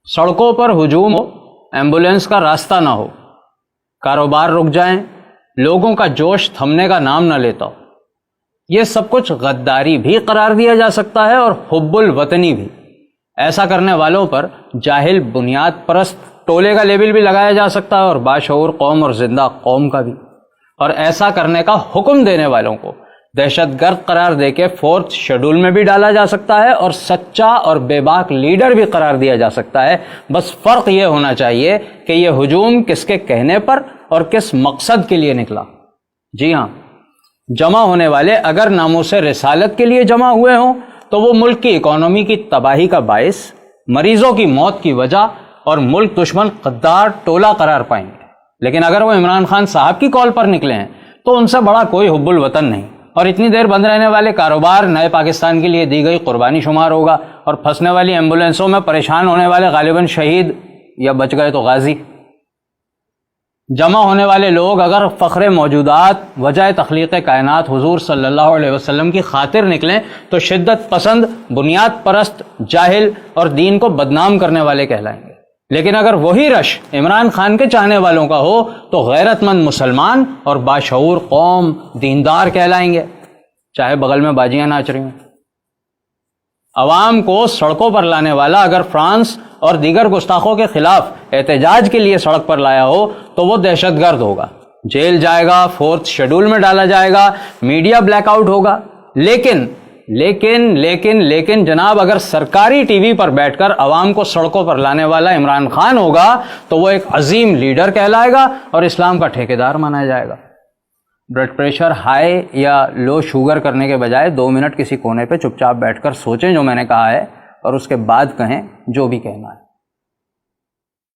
سڑکوں پر ہجوم ہو، ایمبولینس کا راستہ نہ ہو، کاروبار رک جائیں، لوگوں کا جوش تھمنے کا نام نہ لیتا ہو، یہ سب کچھ غداری بھی قرار دیا جا سکتا ہے اور حب الوطنی بھی۔ ایسا کرنے والوں پر جاہل بنیاد پرست ٹولے کا لیبل بھی لگایا جا سکتا ہے اور باشعور قوم اور زندہ قوم کا بھی، اور ایسا کرنے کا حکم دینے والوں کو دہشت گرد قرار دے کے 4تھ شیڈول میں بھی ڈالا جا سکتا ہے اور سچا اور بے باک لیڈر بھی قرار دیا جا سکتا ہے۔ بس فرق یہ ہونا چاہیے کہ یہ ہجوم کس کے کہنے پر اور کس مقصد کے لیے نکلا۔ جی ہاں، جمع ہونے والے اگر ناموس رسالت کے لیے جمع ہوئے ہوں تو وہ ملک کی اکانومی کی تباہی کا باعث، مریضوں کی موت کی وجہ اور ملک دشمن غدار ٹولہ قرار پائیں گے، لیکن اگر وہ عمران خان صاحب کی کال پر نکلے ہیں تو ان سے بڑا کوئی حب الوطن نہیں، اور اتنی دیر بند رہنے والے کاروبار نئے پاکستان کے لیے دی گئی قربانی شمار ہوگا، اور پھنسنے والی ایمبولینسوں میں پریشان ہونے والے غالباً شہید یا بچ گئے تو غازی۔ جمع ہونے والے لوگ اگر فخر موجودات، وجہ تخلیق کائنات حضور صلی اللہ علیہ وسلم کی خاطر نکلیں تو شدت پسند، بنیاد پرست، جاہل اور دین کو بدنام کرنے والے کہلائیں گے، لیکن اگر وہی رش عمران خان کے چاہنے والوں کا ہو تو غیرت مند مسلمان اور باشعور قوم، دیندار کہلائیں گے، چاہے بغل میں باجیاں ناچ رہی ہوں۔ عوام کو سڑکوں پر لانے والا اگر فرانس اور دیگر گستاخوں کے خلاف احتجاج کے لیے سڑک پر لایا ہو تو وہ دہشت گرد ہوگا، جیل جائے گا، 4تھ شیڈول میں ڈالا جائے گا، میڈیا بلیک آؤٹ ہوگا۔ لیکن جناب، اگر سرکاری ٹی وی پر بیٹھ کر عوام کو سڑکوں پر لانے والا عمران خان ہوگا تو وہ ایک عظیم لیڈر کہلائے گا اور اسلام کا ٹھیکیدار مانا جائے گا۔ بلڈ پریشر ہائی یا لو شوگر کرنے کے بجائے 2 منٹ کسی کونے پہ چپ چاپ بیٹھ کر سوچیں جو میں نے کہا ہے، اور اس کے بعد کہیں جو بھی کہنا ہے۔